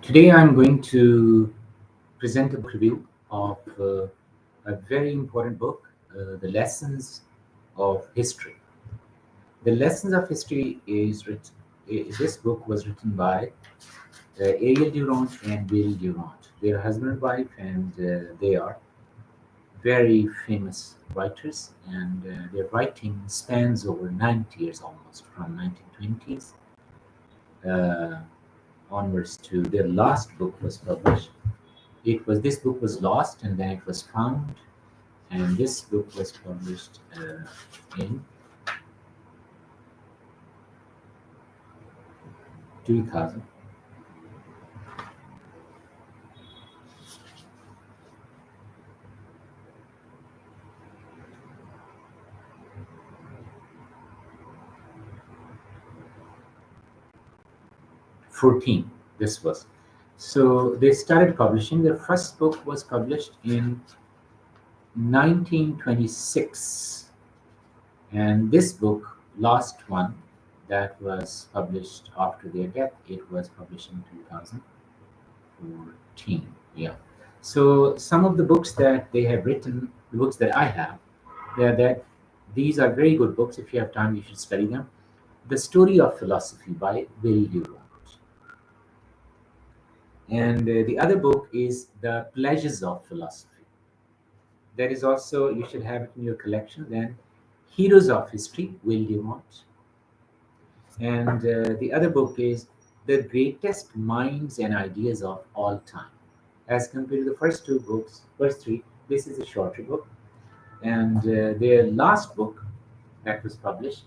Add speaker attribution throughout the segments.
Speaker 1: Today I'm going to present a book review of a very important book, The Lessons of History. The Lessons of History is written, this book was written by Ariel Durant and Will Durant. They're husband and wife, and they are very famous writers, and their writing spans over 90 years almost, from 1920s uh, onwards to their last book was published. It was This book was lost and then it was found, and this book was published in 2014. This was so they started publishing. Their first book was published in 1926, and this book, last one, that was published after their death, it was published in 2014. Yeah. So some of the books that they have written, the books that I have, that these are very good books. If you have time, you should study them. The Story of Philosophy by Will Durant. And the other book is The Pleasures of Philosophy. That is also, you should have it in your collection. Then Heroes of History, Will Durant. And the other book is The Greatest Minds and Ideas of All Time. As compared to the first two books, first three, this is a shorter book. And their last book that was published,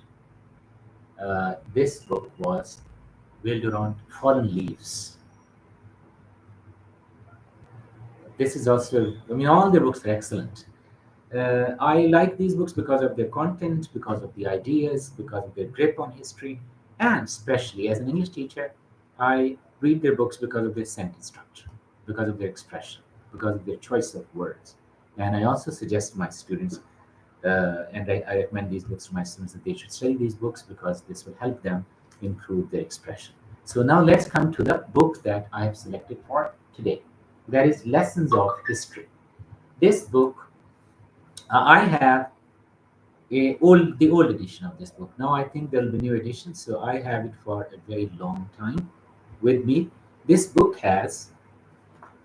Speaker 1: this book was Will Durant, Fallen Leaves. This is also, I mean, all their books are excellent. I like these books because of their content, because of the ideas, because of their grip on history, and especially as an English teacher, I read their books because of their sentence structure, because of their expression, because of their choice of words. And I also suggest my students, and I recommend these books to my students, that they should study these books because this will help them improve their expression. So now let's come to the book that I have selected for today. That is Lessons of History. This book, I have the old edition of this book. Now I think there will be new editions, so I have it for a very long time with me. This book has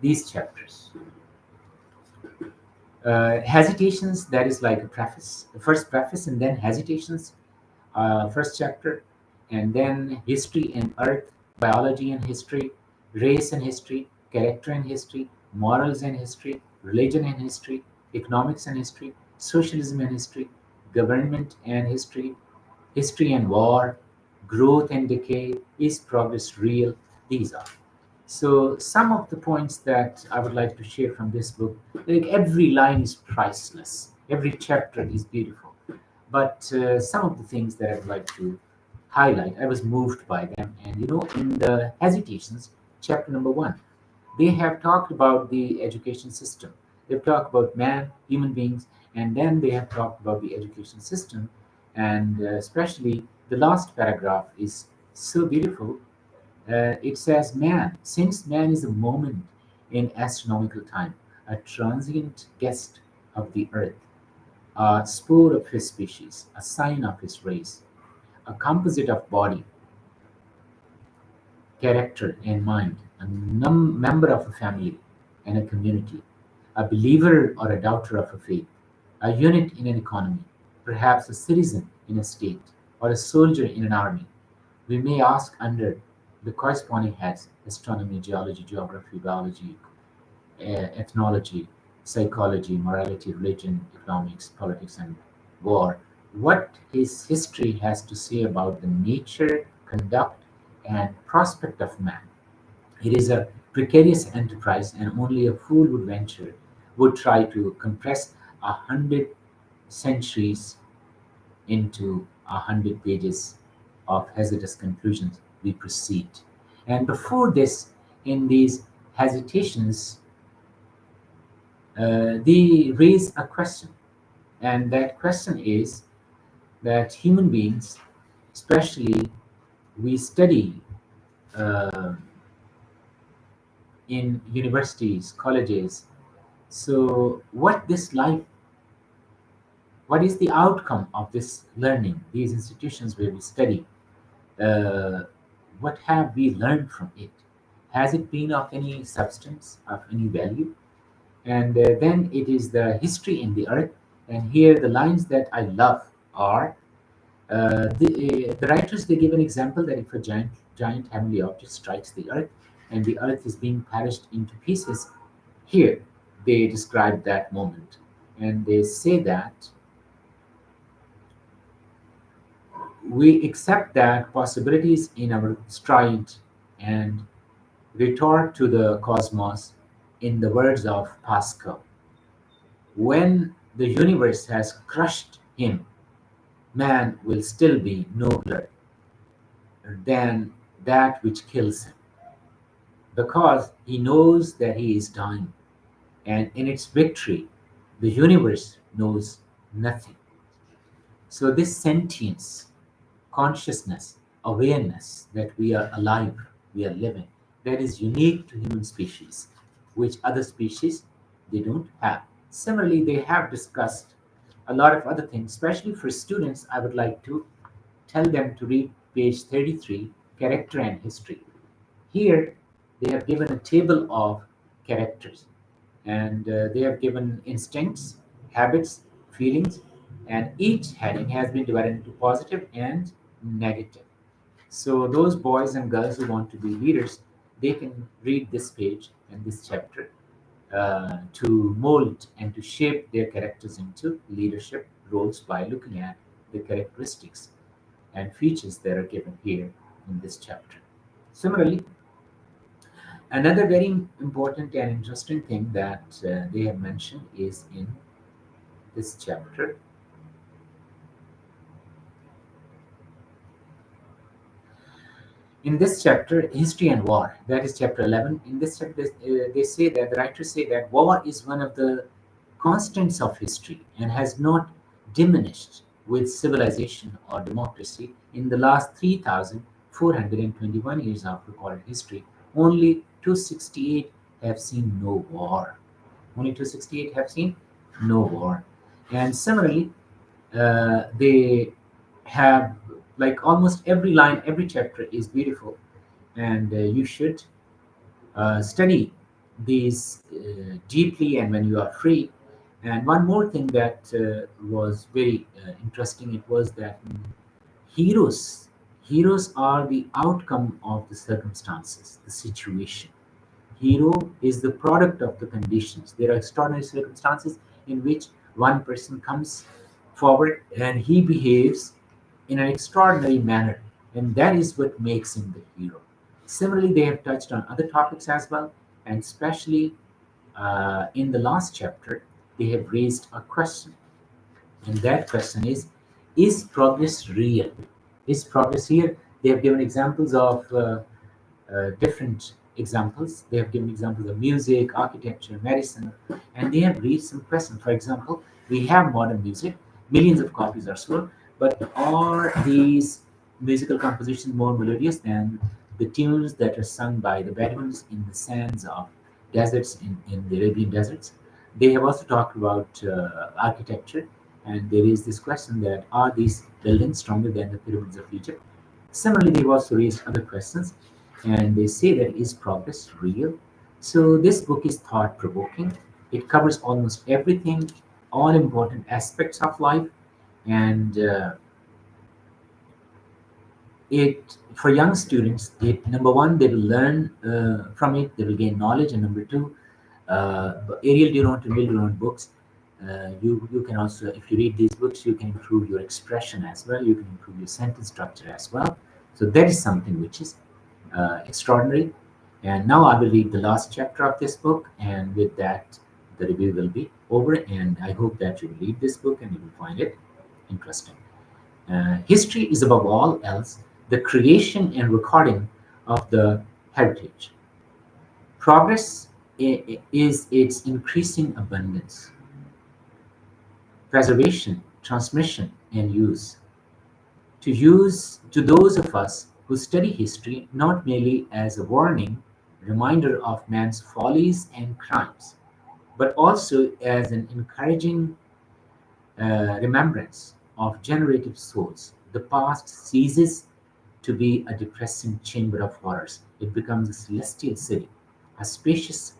Speaker 1: these chapters. Hesitations, that is like a preface, the first preface, and then Hesitations, first chapter, and then History and Earth, Biology and History, Race and History, Character and History, Morals and History, Religion and History, Economics and History, Socialism and History, Government and History, History and War, Growth and Decay, Is Progress Real? These are. So some of the points that I would like to share from this book, like every line is priceless, every chapter is beautiful. But some of the things that I would like to highlight, I was moved by them. And in the Hesitations, chapter number 1, they have talked about the education system. They've talked about man, human beings, and then they have talked about the education system. And especially the last paragraph is so beautiful. It says, Man, since man is a moment in astronomical time, a transient guest of the earth, a spore of his species, a sign of his race, a composite of body, character, and mind, a member of a family and a community, a believer or a doubter of a faith, a unit in an economy, perhaps a citizen in a state, or a soldier in an army. We may ask under the corresponding heads: astronomy, geology, geography, biology, ethnology, psychology, morality, religion, economics, politics, and war, what his history has to say about the nature, conduct, and prospect of man. It is a precarious enterprise, and only a fool would try to compress 100 centuries into 100 pages of hazardous conclusions. We proceed. And before this, in these hesitations, they raise a question. And that question is that human beings, especially, we study uh, in universities, colleges. So, what is the outcome of this learning? These institutions where we study, uh, what have we learned from it? Has it been of any substance, of any value? And then it is the history in the earth. And here, the lines that I love are the writers, they give an example that if a giant heavenly object strikes the earth and the earth is being perished into pieces, here they describe that moment. And they say that we accept that possibilities in our stride and retort to the cosmos in the words of Pascal. When the universe has crushed him, man will still be nobler than that which kills him, because he knows that he is dying, and in its victory, the universe knows nothing. So, this sentience, consciousness, awareness that we are alive, we are living, that is unique to human species, which other species they don't have. Similarly, they have discussed a lot of other things, especially for students. I would like to tell them to read page 33, Character and History. Here, they have given a table of characters, and they have given instincts, habits, feelings, and each heading has been divided into positive and negative. So, those boys and girls who want to be leaders, they can read this page and this chapter to mold and to shape their characters into leadership roles by looking at the characteristics and features that are given here in this chapter. Similarly, another very important and interesting thing that they have mentioned is in this chapter. In this chapter, History and War, that is chapter 11, in this chapter, they say that the writers say that war is one of the constants of history and has not diminished with civilization or democracy in the last 3,421 years of recorded history. Only 268 have seen no war. Only 268 have seen no war. And similarly, they have, like, almost every line, every chapter is beautiful, and you should study these deeply and when you are free. And one more thing that was very interesting, it was that heroes heroes are the outcome of the circumstances, the situation. Hero is the product of the conditions. There are extraordinary circumstances in which one person comes forward and he behaves in an extraordinary manner, and that is what makes him the hero. Similarly, they have touched on other topics as well, and especially in the last chapter, they have raised a question, and that question is progress real? Is progress here? They have given examples of different examples. They have given examples of music, architecture, medicine, and they have raised some questions. For example, we have modern music, millions of copies are sold, but are these musical compositions more melodious than the tunes that are sung by the Bedouins in the sands of deserts in the Arabian deserts? They have also talked about architecture, and there is this question that are these buildings stronger than the pyramids of Egypt? Similarly, they've also raised other questions, and they say that is progress real? So this book is thought provoking. It covers almost everything, all important aspects of life, and it for young students. It, number one, they will learn from it. They will gain knowledge, and number two, Ariel Durant and Will Durant books. You can also, if you read these books, you can improve your expression as well. You can improve your sentence structure as well. So that is something which is extraordinary. And now I will read the last chapter of this book, and with that, the review will be over. And I hope that you will read this book and you will find it interesting. History is above all else the creation and recording of the heritage. Progress is its increasing abundance, preservation, transmission, and use. To those of us who study history not merely as a warning reminder of man's follies and crimes, but also as an encouraging remembrance of generative souls. The past ceases to be a depressing chamber of horrors. It becomes a celestial city, a spacious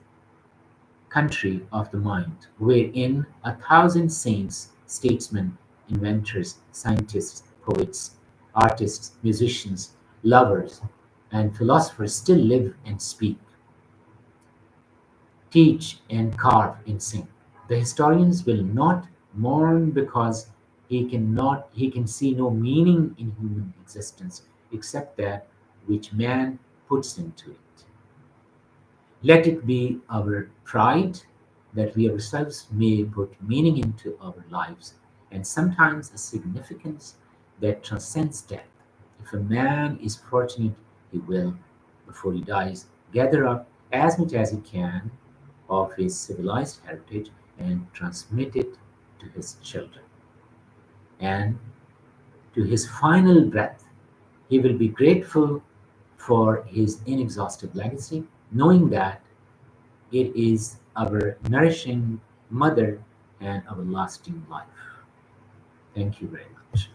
Speaker 1: country of the mind, wherein a thousand saints, statesmen, inventors, scientists, poets, artists, musicians, lovers, and philosophers still live and speak, teach, and carve in sing. The historians will not mourn because he can see no meaning in human existence except that which man puts into it. Let it be our pride that we ourselves may put meaning into our lives and sometimes a significance that transcends death. If a man is fortunate, he will, before he dies, gather up as much as he can of his civilized heritage and transmit it to his children. And to his final breath, he will be grateful for his inexhaustive legacy, knowing that it is our nourishing mother and our lasting life. Thank you very much.